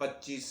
25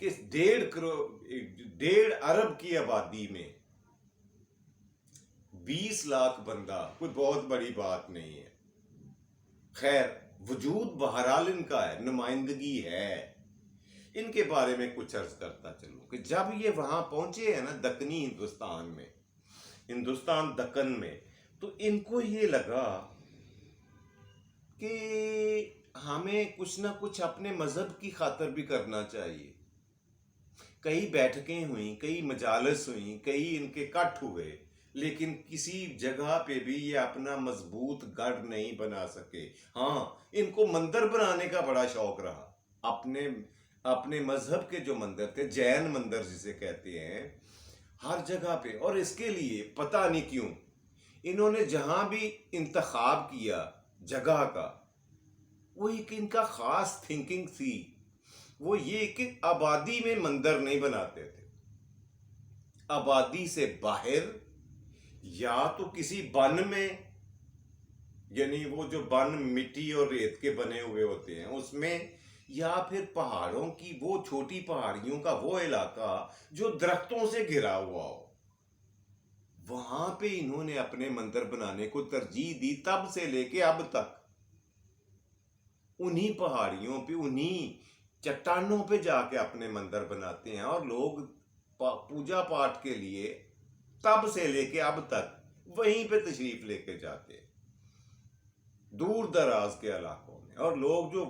کہ 1.5 ارب کی آبادی میں 20 لاکھ بندہ کوئی بہت بڑی بات نہیں ہے. خیر وجود بہرحال ان کا ہے، نمائندگی ہے. ان کے بارے میں کچھ عرض کرتا چلوں کہ جب یہ وہاں پہنچے ہیں نا دکنی ہندوستان میں، ہندوستان دکن میں، تو ان کو یہ لگا کہ ہمیں کچھ نہ کچھ اپنے مذہب کی خاطر بھی کرنا چاہیے. کئی بیٹھکیں ہوئیں، کئی مجالس ہوئیں، کئی ان کے کٹ ہوئے، لیکن کسی جگہ پہ بھی یہ اپنا مضبوط گڑھ نہیں بنا سکے. ہاں ان کو مندر بنانے کا بڑا شوق رہا. اپنے مذہب کے جو مندر تھے، جین مندر جسے کہتے ہیں، ہر جگہ پہ. اور اس کے لیے پتہ نہیں کیوں انہوں نے جہاں بھی انتخاب کیا جگہ کا، وہ ایک ان کا خاص تھنکنگ تھی. وہ یہ کہ آبادی میں مندر نہیں بناتے تھے، آبادی سے باہر یا تو کسی بن میں، یعنی وہ جو بن مٹی اور ریت کے بنے ہوئے ہوتے ہیں اس میں، یا پھر پہاڑوں کی وہ چھوٹی پہاڑیوں کا وہ علاقہ جو درختوں سے گھرا ہوا ہو، وہاں پہ انہوں نے اپنے مندر بنانے کو ترجیح دی. تب سے لے کے اب تک انہی پہاڑیوں پہ، انہی چٹانوں پہ جا کے اپنے مندر بناتے ہیں، اور لوگ پوجا پاٹ کے لیے تب سے لے کے اب تک وہیں پہ تشریف لے کے جاتے ہیں دور دراز کے علاقوں میں. اور لوگ جو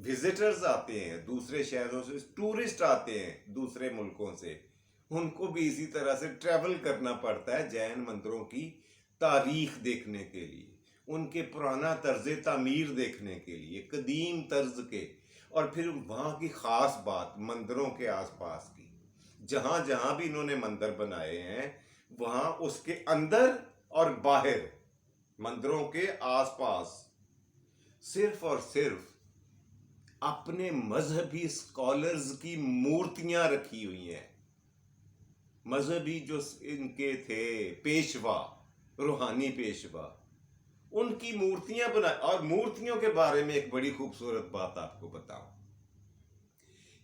وزٹرز آتے ہیں دوسرے شہروں سے، ٹورسٹ آتے ہیں دوسرے ملکوں سے، ان کو بھی اسی طرح سے ٹریول کرنا پڑتا ہے جین مندروں کی تاریخ دیکھنے کے لیے، ان کے پرانا طرز تعمیر دیکھنے کے لیے، قدیم طرز کے. اور پھر وہاں کی خاص بات مندروں کے آس پاس کی، جہاں جہاں بھی انہوں نے مندر بنائے ہیں وہاں اس کے اندر اور باہر مندروں کے آس پاس صرف اور صرف اپنے مذہبی اسکالرز کی مورتیاں رکھی ہوئی ہیں. مذہبی جو ان کے تھے پیشوا، روحانی پیشوا، ان کی مورتیاں بنا. اور مورتیوں کے بارے میں ایک بڑی خوبصورت بات آپ کو بتاؤں.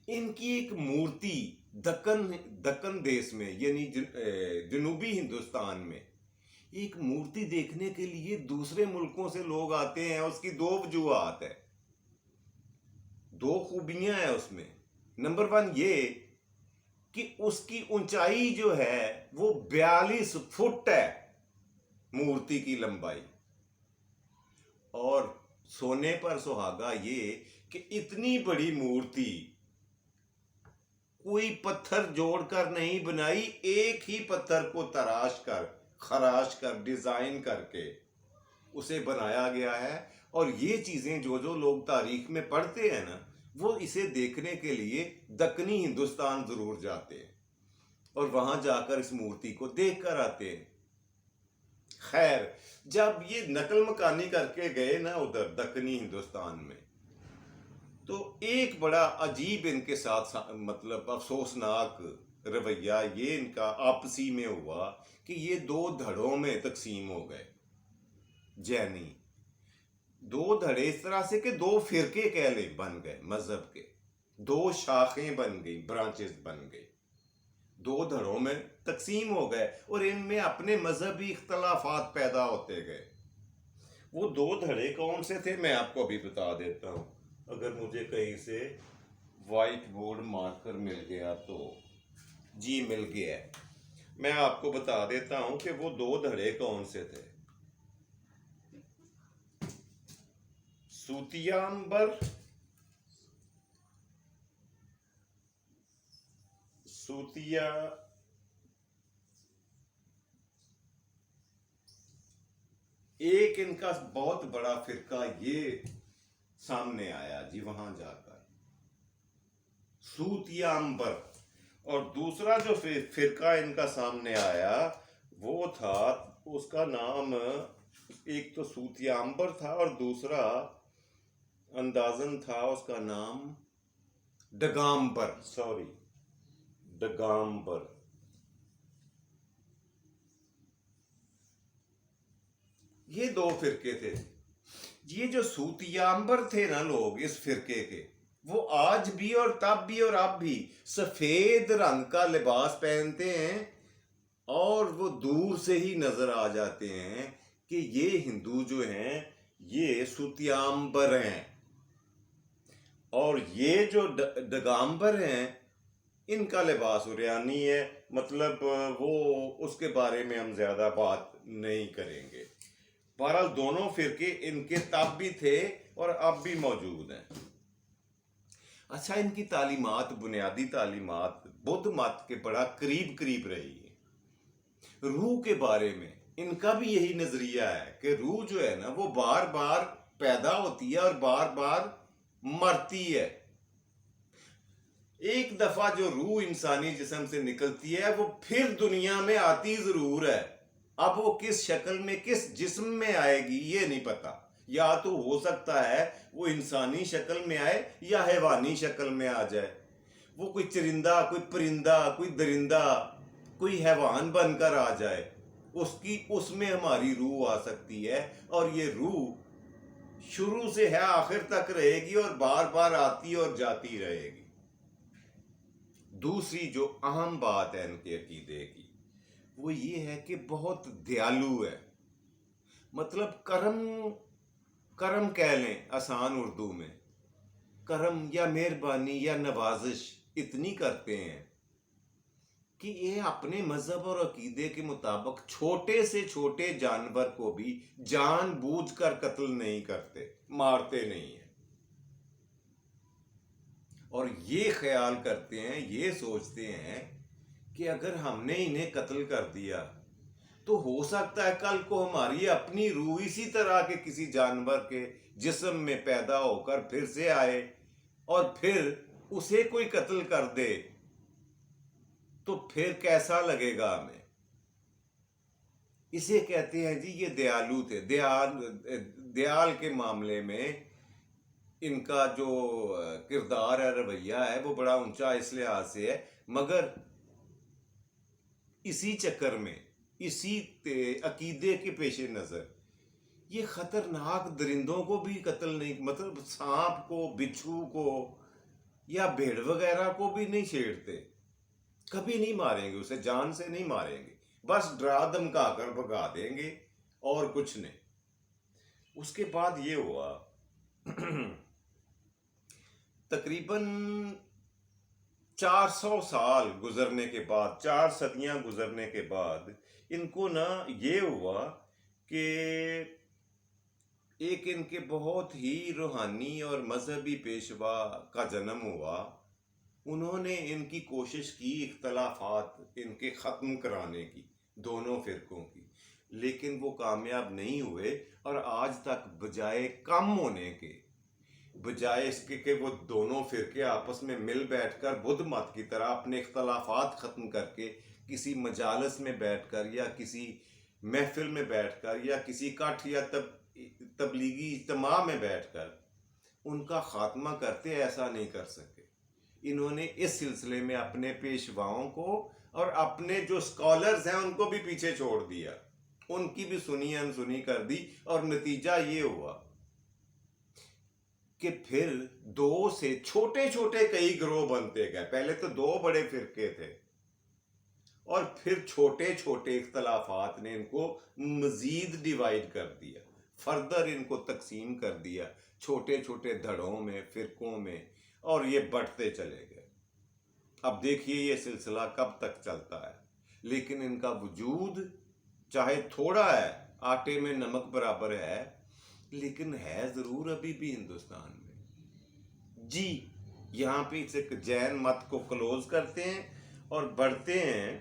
ان کی ایک مورتی دکن دیس میں، یعنی جنوبی ہندوستان میں، ایک مورتی دیکھنے کے لیے دوسرے ملکوں سے لوگ آتے ہیں. اس کی 2 وجوہات ہے، 2 خوبیاں ہیں اس میں. نمبر 1 یہ کہ اس کی اونچائی جو ہے وہ 42 فٹ ہے، مورتی کی لمبائی. اور سونے پر سہاگا یہ کہ اتنی بڑی مورتی کوئی پتھر جوڑ کر نہیں بنائی، ایک ہی پتھر کو تراش کر، خراش کر، ڈیزائن کر کے اسے بنایا گیا ہے. اور یہ چیزیں جو لوگ تاریخ میں پڑھتے ہیں نا، وہ اسے دیکھنے کے لیے دکنی ہندوستان ضرور جاتے ہیں اور وہاں جا کر اس مورتی کو دیکھ کر آتے ہیں. خیر جب یہ نقل مکانی کر کے گئے نا ادھر دکنی ہندوستان میں، تو ایک بڑا عجیب ان کے ساتھ مطلب افسوسناک رویہ یہ ان کا آپسی میں ہوا کہ یہ 2 دھڑوں میں تقسیم ہو گئے. جینی 2 دھڑے اس طرح سے کہ 2 فرقے کہہ لیں بن گئے، مذہب کے 2 شاخیں بن گئی، برانچز بن گئی، 2 دھڑوں میں تقسیم ہو گئے. اور ان میں اپنے مذہبی اختلافات پیدا ہوتے گئے. وہ 2 دھڑے کون سے تھے میں آپ کو ابھی بتا دیتا ہوں، اگر مجھے کہیں سے وائٹ بورڈ مارکر مل گیا تو. جی مل گیا ہے. میں آپ کو بتا دیتا ہوں کہ وہ 2 دھڑے کون سے تھے. سوتیامبر، ایک ان کا بہت بڑا فرقہ یہ سامنے آیا جی وہاں جا کر، سوتیامبر. اور دوسرا جو فرقہ ان کا سامنے آیا وہ تھا، اس کا نام ایک تو سوتیامبر تھا اور دوسرا اندازن تھا اس کا نام ڈگامبر. ڈگامبر. یہ 2 فرقے تھے. یہ جو سوتیامبر تھے نا لوگ اس فرقے کے، وہ آج بھی اور تب بھی اور اب بھی سفید رنگ کا لباس پہنتے ہیں، اور وہ دور سے ہی نظر آ جاتے ہیں کہ یہ ہندو جو ہیں یہ ستیامبر ہیں، اور یہ جو ڈگامبر ہیں ان کا لباس عریانی ہے۔ مطلب وہ اس کے بارے میں ہم زیادہ بات نہیں کریں گے۔ بہرحال دونوں فرقے ان کے تب بھی تھے اور اب بھی موجود ہیں۔ اچھا، ان کی تعلیمات، بنیادی تعلیمات بدھ مت کے بڑا قریب رہی ہے۔ روح کے بارے میں ان کا بھی یہی نظریہ ہے کہ روح جو ہے نا وہ بار بار پیدا ہوتی ہے اور بار بار مرتی ہے۔ ایک دفعہ جو روح انسانی جسم سے نکلتی ہے وہ پھر دنیا میں آتی ضرور ہے، اب وہ کس شکل میں کس جسم میں آئے گی یہ نہیں پتا۔ یا تو ہو سکتا ہے وہ انسانی شکل میں آئے یا حیوانی شکل میں آ جائے، وہ کوئی چرندہ، کوئی پرندہ، کوئی درندہ، کوئی حیوان بن کر آ جائے، اس میں ہماری روح آ سکتی ہے، اور یہ روح شروع سے ہے آخر تک رہے گی اور بار بار آتی اور جاتی رہے گی۔ دوسری جو اہم بات ہے ان کے عقیدے کی وہ یہ ہے کہ بہت دیالو ہے، مطلب کرم کہہ لیں آسان اردو میں، کرم یا مہربانی یا نوازش اتنی کرتے ہیں کہ یہ اپنے مذہب اور عقیدے کے مطابق چھوٹے سے چھوٹے جانور کو بھی جان بوجھ کر قتل نہیں کرتے، مارتے نہیں ہیں، اور یہ خیال کرتے ہیں، یہ سوچتے ہیں کہ اگر ہم نے انہیں قتل کر دیا تو ہو سکتا ہے کل کو ہماری اپنی روح اسی طرح کے کسی جانور کے جسم میں پیدا ہو کر پھر سے آئے اور پھر اسے کوئی قتل کر دے تو پھر کیسا لگے گا ہمیں۔ اسے کہتے ہیں جی یہ دیالو تھے، دیال کے معاملے میں ان کا جو کردار ہے، رویہ ہے، وہ بڑا اونچا اس لحاظ سے ہے، مگر اسی چکر میں، اسی عقیدے کے پیش نظر یہ خطرناک درندوں کو بھی قتل نہیں، مطلب سانپ کو، بچھو کو یا بھیڑ وغیرہ کو بھی نہیں چھیڑتے، کبھی نہیں ماریں گے اسے، جان سے نہیں ماریں گے، بس ڈرا دھمکا کر بھگا دیں گے اور کچھ نہیں۔ اس کے بعد یہ ہوا تقریباً 400 سال گزرنے کے بعد، 4 صدیاں گزرنے کے بعد ان کو نا یہ ہوا کہ ایک ان کے بہت ہی روحانی اور مذہبی پیشوا کا جنم ہوا۔ انہوں نے ان کی کوشش کی اختلافات ان کے ختم کرانے کی، دونوں فرقوں کی، لیکن وہ کامیاب نہیں ہوئے، اور آج تک بجائے کم ہونے کے، بجائے اس کے کہ وہ دونوں فرقے آپس میں مل بیٹھ کر بدھ مت کی طرح اپنے اختلافات ختم کر کے کسی مجالس میں بیٹھ کر یا کسی محفل میں بیٹھ کر یا کسی کٹھ یا تبلیغی اجتماع میں بیٹھ کر ان کا خاتمہ کرتے، ایسا نہیں کر سکے۔ انہوں نے اس سلسلے میں اپنے پیشواؤں کو اور اپنے جو اسکالرز ہیں ان کو بھی پیچھے چھوڑ دیا، ان کی بھی سنی انسنی کر دی، اور نتیجہ یہ ہوا کہ پھر 2 سے چھوٹے چھوٹے کئی گروہ بنتے گئے۔ پہلے تو 2 بڑے فرقے تھے، اور پھر چھوٹے چھوٹے اختلافات نے ان کو مزید ڈیوائیڈ کر دیا، فردر ان کو تقسیم کر دیا چھوٹے چھوٹے دھڑوں میں، فرقوں میں، اور یہ بڑھتے چلے گئے۔ اب دیکھیے یہ سلسلہ کب تک چلتا ہے، لیکن ان کا وجود چاہے تھوڑا ہے، آٹے میں نمک برابر ہے، لیکن ہے ضرور ابھی بھی ہندوستان میں۔ جی یہاں پہ اسے جین مت کو کلوز کرتے ہیں اور بڑھتے ہیں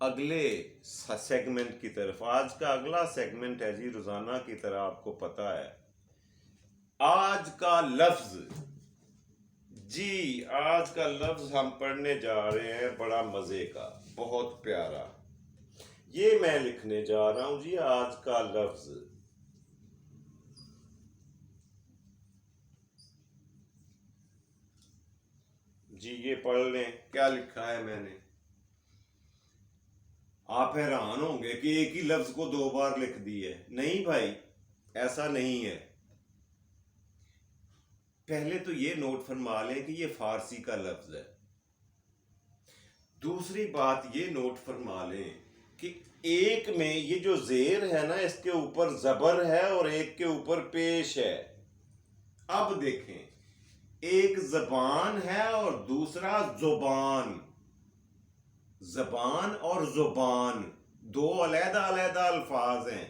اگلے سیگمنٹ کی طرف۔ آج کا اگلا سیگمنٹ ہے جی روزانہ کی طرح آپ کو پتا ہے آج کا لفظ۔ جی آج کا لفظ ہم پڑھنے جا رہے ہیں بڑا مزے کا، بہت پیارا، یہ میں لکھنے جا رہا ہوں جی آج کا لفظ۔ جی یہ پڑھ لیں کیا لکھا ہے میں نے۔ آپ حیران ہوں گے کہ ایک ہی لفظ کو 2 بار لکھ دی ہے۔ نہیں بھائی، ایسا نہیں ہے۔ پہلے تو یہ نوٹ فرما لیں کہ یہ فارسی کا لفظ ہے. دوسری بات یہ نوٹ فرما لیں کہ ایک میں یہ جو زیر ہے نا اس کے اوپر زبر ہے اور ایک کے اوپر پیش ہے. اب دیکھیں ایک زبان ہے اور دوسرا زبان. زبان اور زبان دو علیحدہ علیحدہ الفاظ ہیں.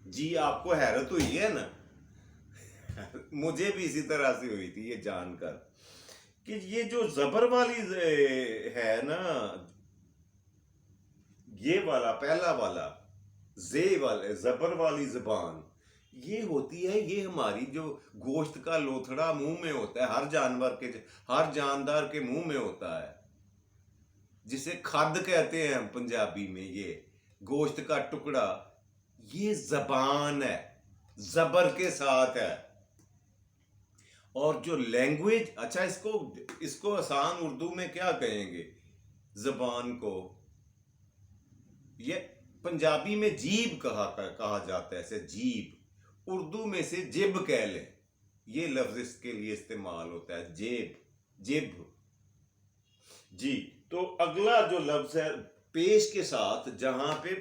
جی آپ کو حیرت ہوئی ہے نا؟ مجھے بھی اسی طرح سے ہوئی تھی یہ جان کر کہ یہ جو زبر والی ہے نا، یہ والا پہلا والا زبر والی زبان یہ ہوتی ہے، یہ ہماری جو گوشت کا لوتھڑا منہ میں ہوتا ہے، ہر جاندار کے منہ میں ہوتا ہے، جسے کھد کہتے ہیں ہم پنجابی میں. یہ گوشت کا ٹکڑا یہ زبان ہے، زبر کے ساتھ ہے. اور جو لینگویج، اچھا اس کو آسان اردو میں کیا کہیں گے زبان کو؟ یہ پنجابی میں جیب کہا جاتا ہے، ایسے جیب. اردو میں سے جب کہہ لیں، یہ لفظ اس کے لیے استعمال ہوتا ہے، جب. جی تو اگلا جو لفظ ہے پیش کے ساتھ، جہاں پہ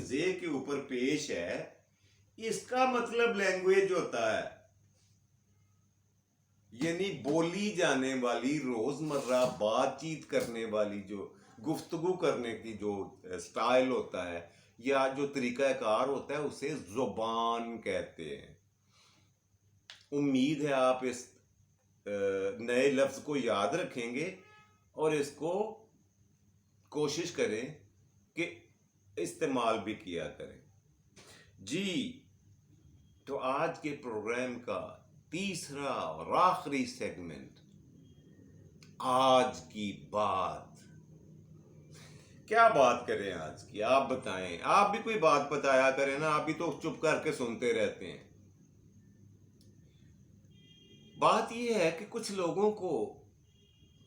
زے کے اوپر پیش ہے، اس کا مطلب لینگویج ہوتا ہے، یعنی بولی جانے والی روزمرہ بات چیت کرنے والی جو گفتگو کرنے کی جو سٹائل ہوتا ہے یا جو طریقہ کار ہوتا ہے اسے زبان کہتے ہیں. امید ہے آپ اس نئے لفظ کو یاد رکھیں گے اور اس کو کوشش کریں کہ استعمال بھی کیا کریں. جی تو آج کے پروگرام کا تیسرا اور آخری سیگمنٹ، آج کی بات. کیا بات کریں آج کی؟ آپ بتائیں، آپ بھی کوئی بات بتایا کریں نا، آپ بھی تو چپ کر کے سنتے رہتے ہیں. بات یہ ہے کہ کچھ لوگوں کو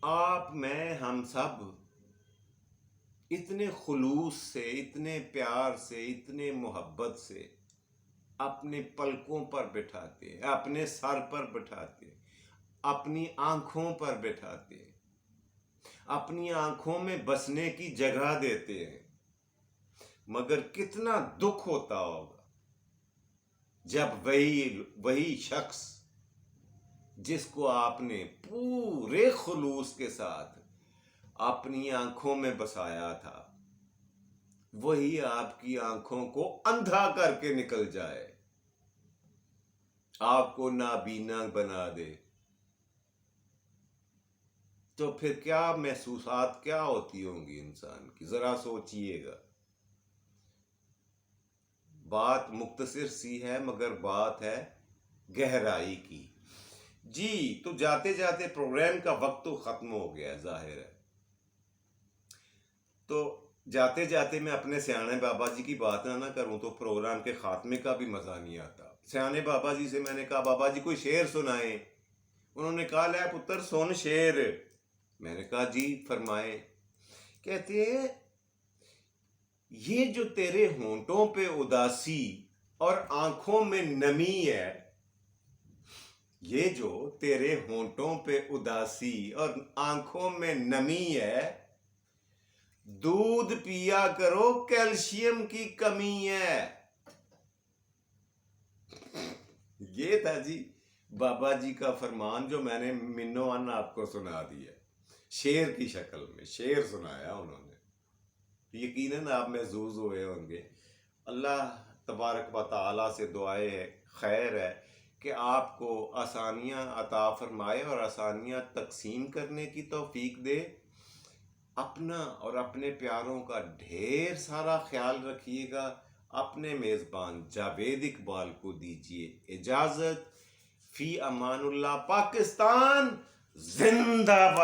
آپ، میں، ہم سب اتنے خلوص سے، اتنے پیار سے، اتنے محبت سے اپنے پلکوں پر بٹھاتے ہیں، اپنے سر پر بٹھاتے ہیں، اپنی آنکھوں پر بٹھاتے ہیں، اپنی آنکھوں میں بسنے کی جگہ دیتے ہیں. مگر کتنا دکھ ہوتا ہوگا جب وہی شخص جس کو آپ نے پورے خلوص کے ساتھ اپنی آنکھوں میں بسایا تھا، وہی آپ کی آنکھوں کو اندھا کر کے نکل جائے، آپ کو نابینا بنا دے، تو پھر کیا محسوسات کیا ہوتی ہوں گی انسان کی؟ ذرا سوچئے گا. بات مختصر سی ہے مگر بات ہے گہرائی کی. جی تو جاتے جاتے پروگرام کا وقت تو ختم ہو گیا ظاہر ہے، تو جاتے جاتے میں اپنے سیانے بابا جی کی بات نہ کروں تو پروگرام کے خاتمے کا بھی مزہ نہیں آتا. سیانے بابا جی سے میں نے کہا بابا جی کوئی شعر سنائیں. انہوں نے کہا لے پتر سن شعر. میں نے کہا جی فرمائے. کہتے ہیں یہ جو تیرے ہونٹوں پہ اداسی اور آنکھوں میں نمی ہے، یہ جو تیرے ہونٹوں پہ اداسی اور آنکھوں میں نمی ہے، دودھ پیا کرو کیلشیم کی کمی ہے. یہ تھا جی بابا جی کا فرمان جو میں نے منوان آپ کو سنا دیا، شعر کی شکل میں شعر سنایا انہوں نے. یقیناً آپ محظوظ ہوئے ہوں گے. اللہ تبارک و تعالیٰ سے دعائے خیر ہے کہ آپ کو آسانیاں عطا فرمائے اور آسانیاں تقسیم کرنے کی توفیق دے. اپنا اور اپنے پیاروں کا ڈھیر سارا خیال رکھیے گا. اپنے میزبان جاوید اقبال کو دیجیے اجازت. فی امان اللہ. پاکستان زندہ باد.